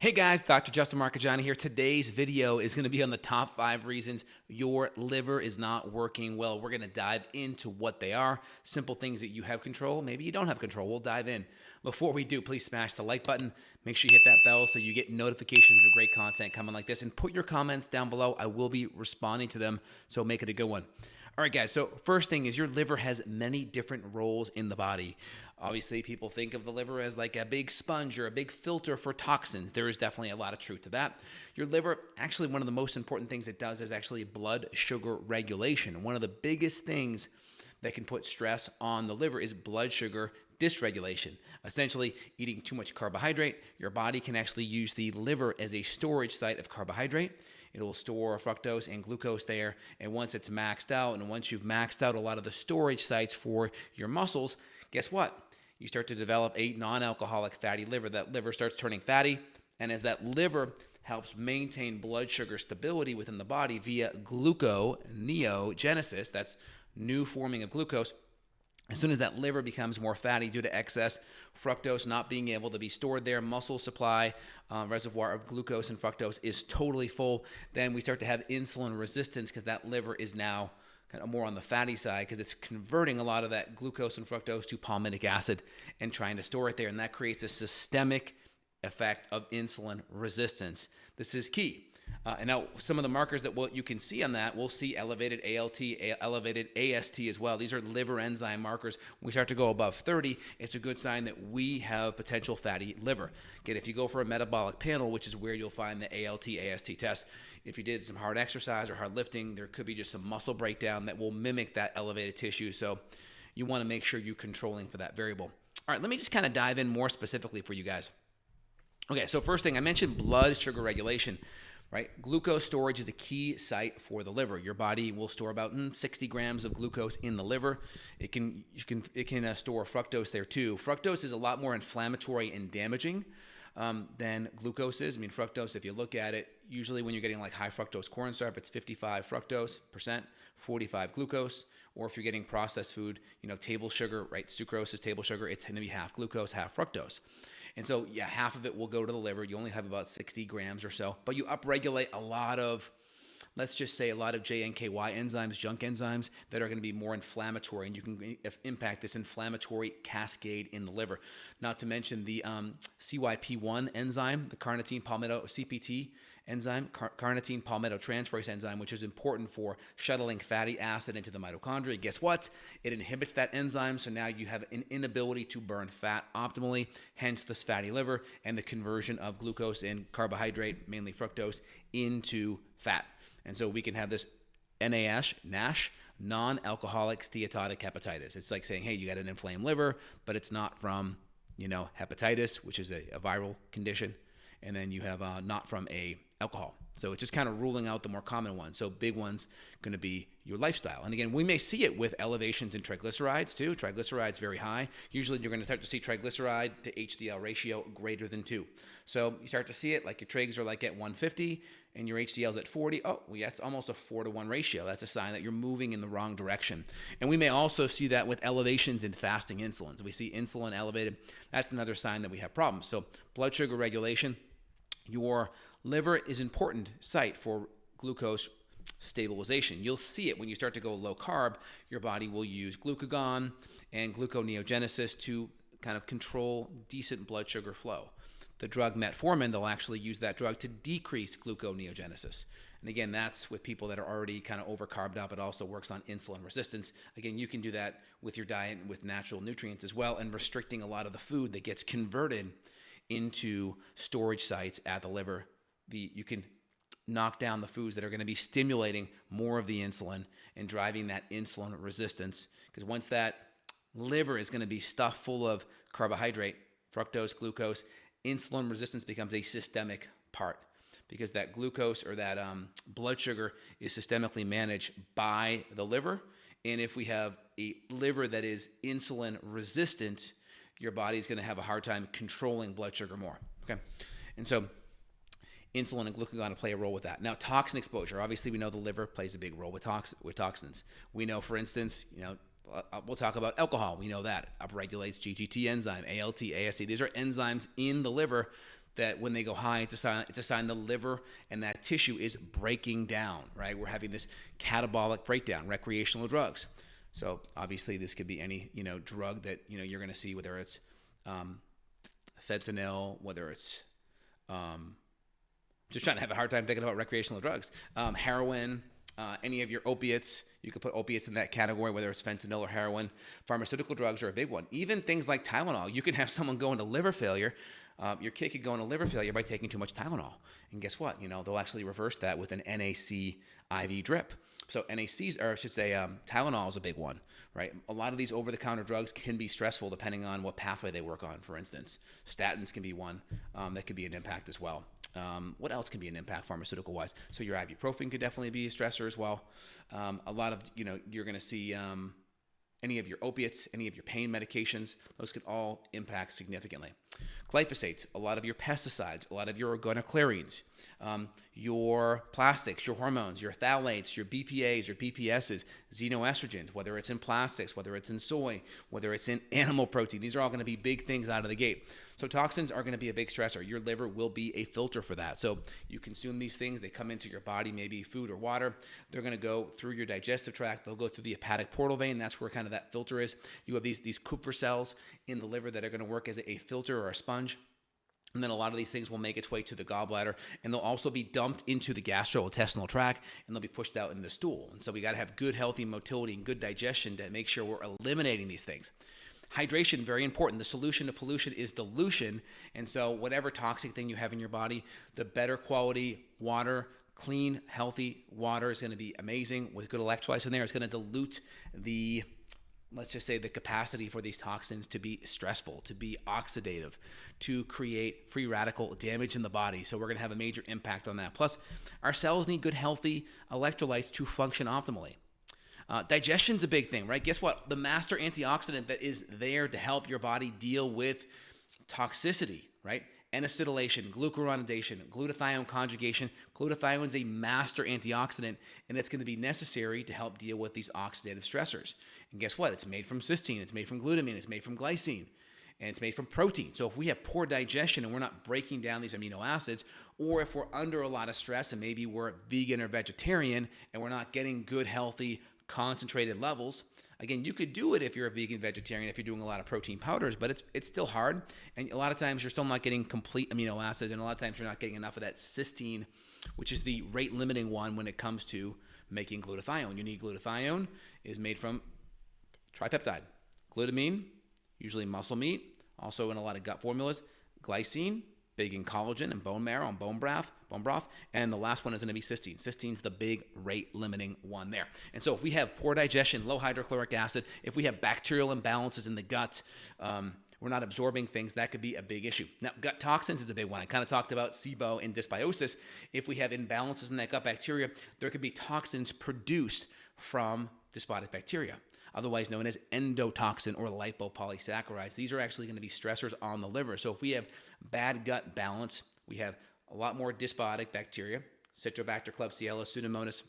Hey guys, Dr. Justin Marcagiani here. Today's video is going to be on the top 5 reasons your liver is not working well. We're going to dive into what they are, simple things that you have control, maybe you don't have control. We'll dive in. Before we do, please smash the like button. Make sure you hit that bell so you get notifications of great content coming like this, and put your comments down below. I will be responding to them, so make it a good one. All right, guys, so first thing is your liver has many different roles in the body. Obviously, people think of the liver as like a big sponge or a big filter for toxins. There is definitely a lot of truth to that. Your liver, actually, one of the most important things it does is actually blood sugar regulation. One of the biggest things that can put stress on the liver is blood sugar dysregulation. Essentially, eating too much carbohydrate, your body can actually use the liver as a storage site of carbohydrate. It'll store fructose and glucose there, and once it's maxed out, and once you've maxed out a lot of the storage sites for your muscles, guess what? You start to develop a non-alcoholic fatty liver. That liver starts turning fatty, and as that liver helps maintain blood sugar stability within the body via gluconeogenesis, that's new forming of glucose. As soon as that liver becomes more fatty due to excess fructose not being able to be stored there, muscle supply reservoir of glucose and fructose is totally full, then we start to have insulin resistance because that liver is now kind of more on the fatty side because it's converting a lot of that glucose and fructose to palmitic acid and trying to store it there. And that creates a systemic effect of insulin resistance. This is key. And now some of the markers that you can see on that, we'll see elevated ALT, elevated AST as well. These are liver enzyme markers. When we start to go above 30, it's a good sign that we have potential fatty liver. Again, if you go for a metabolic panel, which is where you'll find the ALT, AST test, if you did some hard exercise or hard lifting, there could be just some muscle breakdown that will mimic that elevated tissue. So you want to make sure you're controlling for that variable. All right, let me just kind of dive in more specifically for you guys. Okay, so first thing, I mentioned blood sugar regulation. Right, glucose storage is a key site for the liver. Your body will store about 60 grams of glucose in the liver. It can store fructose there too. Fructose is a lot more inflammatory and damaging than glucose is. I mean, fructose, if you look at it, usually when you're getting like high fructose corn syrup, it's 55 fructose percent, 45 glucose. Or if you're getting processed food, table sugar, right? Sucrose is table sugar. It's going to be half glucose, half fructose. And so, yeah, half of it will go to the liver. You only have about 60 grams or so, but you upregulate a lot of, let's just say, a lot of JNKY enzymes, junk enzymes that are going to be more inflammatory, and you can impact this inflammatory cascade in the liver. Not to mention the CYP1 enzyme, the carnitine palmito CPT enzyme, carnitine palmitotransferase enzyme, which is important for shuttling fatty acid into the mitochondria. Guess what? It inhibits that enzyme, so now you have an inability to burn fat optimally, hence this fatty liver and the conversion of glucose and carbohydrate, mainly fructose, into fat. And so we can have this NASH, non-alcoholic steatotic hepatitis. It's like saying, hey, you got an inflamed liver, but it's not from, hepatitis, which is a viral condition. And then you have not from alcohol. So it's just kind of ruling out the more common ones. So big ones going to be your lifestyle. And again, we may see it with elevations in triglycerides too. Triglycerides very high. Usually you're going to start to see triglyceride to HDL ratio greater than 2. So you start to see it like your trigs are like at 150 and your HDL is at 40. Oh, well, yeah, it's almost a 4-to-1 ratio. That's a sign that you're moving in the wrong direction. And we may also see that with elevations in fasting insulin. So we see insulin elevated. That's another sign that we have problems. So blood sugar regulation. Your liver is an important site for glucose stabilization. You'll see it when you start to go low carb. Your body will use glucagon and gluconeogenesis to kind of control decent blood sugar flow. The drug metformin, they'll actually use that drug to decrease gluconeogenesis. And again, that's with people that are already kind of over-carbed up. It also works on insulin resistance. Again, you can do that with your diet with natural nutrients as well, and restricting a lot of the food that gets converted into storage sites at the liver. You can knock down the foods that are going to be stimulating more of the insulin and driving that insulin resistance. Because once that liver is going to be stuffed full of carbohydrate, fructose, glucose, insulin resistance becomes a systemic part, because that glucose or that blood sugar is systemically managed by the liver. And if we have a liver that is insulin resistant, your body is going to have a hard time controlling blood sugar more. Okay, and so insulin and glucagon play a role with that. Now, toxin exposure. Obviously, we know the liver plays a big role with toxins. We know, for instance, we'll talk about alcohol. We know that upregulates GGT enzyme, ALT, AST. These are enzymes in the liver that when they go high, it's a sign the liver and that tissue is breaking down, right? We're having this catabolic breakdown, recreational drugs. So obviously this could be any, drug that, you're going to see, whether it's fentanyl, whether it's just trying to have a hard time thinking about recreational drugs, heroin, any of your opiates. You could put opiates in that category, whether it's fentanyl or heroin. Pharmaceutical drugs are a big one. Even things like Tylenol. You can have someone go into liver failure. Your kid could go into liver failure by taking too much Tylenol. And guess what? They'll actually reverse that with an NAC IV drip. So NACs, or I should say Tylenol is a big one, right? A lot of these over-the-counter drugs can be stressful depending on what pathway they work on, for instance. Statins can be one that could be an impact as well. What else can be an impact pharmaceutical-wise? So your ibuprofen could definitely be a stressor as well. A lot of, you're going to see any of your opiates, any of your pain medications, those can all impact significantly. Glyphosates, a lot of your pesticides, a lot of your organochlorines, your plastics, your hormones, your phthalates, your BPAs, your BPSs, xenoestrogens, whether it's in plastics, whether it's in soy, whether it's in animal protein. These are all going to be big things out of the gate. So toxins are going to be a big stressor. Your liver will be a filter for that. So you consume these things, they come into your body, maybe food or water. They're going to go through your digestive tract. They'll go through the hepatic portal vein. That's where kind of that filter is. You have these Kupffer cells in the liver that are going to work as a filter or a sponge. And then a lot of these things will make its way to the gallbladder, and they'll also be dumped into the gastrointestinal tract, and they'll be pushed out in the stool. And so we got to have good, healthy motility and good digestion to make sure we're eliminating these things. Hydration, very important. The solution to pollution is dilution. And so whatever toxic thing you have in your body, the better quality water, clean, healthy water is going to be amazing with good electrolytes in there. It's going to dilute the, let's just say, the capacity for these toxins to be stressful, to be oxidative, to create free radical damage in the body. So we're going to have a major impact on that. Plus, our cells need good, healthy electrolytes to function optimally. Digestion's a big thing, right? Guess what? The master antioxidant that is there to help your body deal with toxicity, right? N-acetylation, glucuronidation, glutathione conjugation. Glutathione is a master antioxidant, and it's going to be necessary to help deal with these oxidative stressors. And guess what? It's made from cysteine, it's made from glutamine, it's made from glycine, and it's made from protein. So if we have poor digestion and we're not breaking down these amino acids, or if we're under a lot of stress and maybe we're vegan or vegetarian and we're not getting good, healthy, concentrated levels. Again, you could do it if you're a vegan vegetarian, if you're doing a lot of protein powders, but it's still hard. And a lot of times you're still not getting complete amino acids, and a lot of times you're not getting enough of that cysteine, which is the rate limiting one when it comes to making glutathione. You need glutathione, is made from tripeptide. Glutamine, usually muscle meat, also in a lot of gut formulas. Glycine, big in collagen and bone marrow and bone broth. And the last one is going to be cysteine. Cysteine's the big rate limiting one there. And so if we have poor digestion, low hydrochloric acid, if we have bacterial imbalances in the gut, we're not absorbing things, that could be a big issue. Now, gut toxins is a big one. I kind of talked about SIBO and dysbiosis. If we have imbalances in that gut bacteria, there could be toxins produced from dysbiotic bacteria, otherwise known as endotoxin or lipopolysaccharides. These are actually going to be stressors on the liver. So if we have bad gut balance, we have a lot more dysbiotic bacteria, Citrobacter, Klebsiella, Pseudomonas,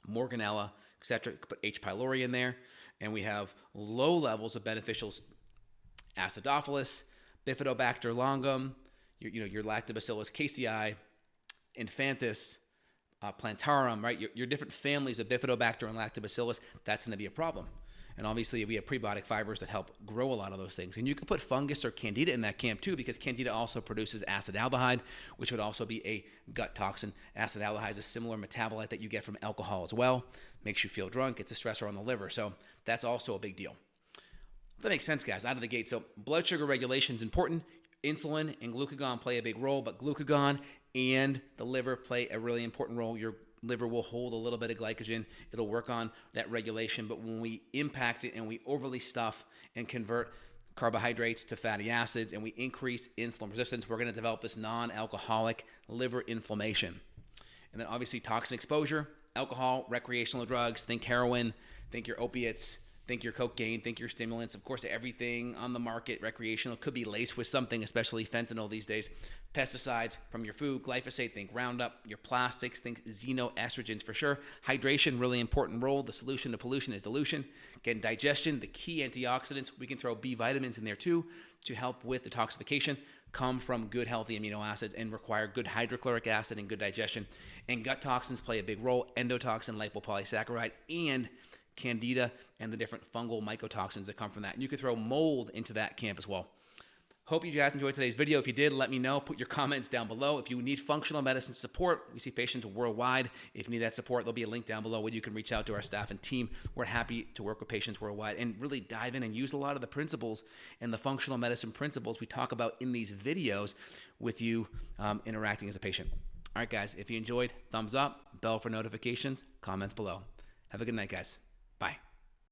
Morganella, etc. Put H. pylori in there. And we have low levels of beneficials, Acidophilus, Bifidobacter longum, your Lactobacillus casei, Infantis, plantarum, right? Your different families of Bifidobacter and Lactobacillus, that's going to be a problem. And obviously, we have prebiotic fibers that help grow a lot of those things. And you could put fungus or candida in that camp too, because candida also produces acetaldehyde, which would also be a gut toxin. Acetaldehyde is a similar metabolite that you get from alcohol as well. Makes you feel drunk. It's a stressor on the liver. So that's also a big deal. That makes sense, guys, out of the gate. So blood sugar regulation is important. Insulin and glucagon play a big role, but glucagon and the liver play a really important role. Your liver will hold a little bit of glycogen. It'll work on that regulation. But when we impact it and we overly stuff and convert carbohydrates to fatty acids and we increase insulin resistance, we're going to develop this non-alcoholic liver inflammation. And then obviously toxin exposure, alcohol, recreational drugs, think heroin, think your opiates, Think your cocaine, think your stimulants. Of course, everything on the market, recreational, could be laced with something, especially fentanyl these days. Pesticides from your food, glyphosate, think Roundup. Your plastics, think xenoestrogens for sure. Hydration, really important role. The solution to pollution is dilution. Again, digestion, the key antioxidants. We can throw B vitamins in there too to help with detoxification. Come from good, healthy amino acids and require good hydrochloric acid and good digestion. And gut toxins play a big role. Endotoxin, lipopolysaccharide, and candida, and the different fungal mycotoxins that come from that. And you could throw mold into that camp as well. Hope you guys enjoyed today's video. If you did, let me know. Put your comments down below. If you need functional medicine support, we see patients worldwide. If you need that support, there'll be a link down below where you can reach out to our staff and team. We're happy to work with patients worldwide and really dive in and use a lot of the principles and the functional medicine principles we talk about in these videos with you interacting as a patient. All right, guys, if you enjoyed, thumbs up, bell for notifications, comments below. Have a good night, guys. Bye.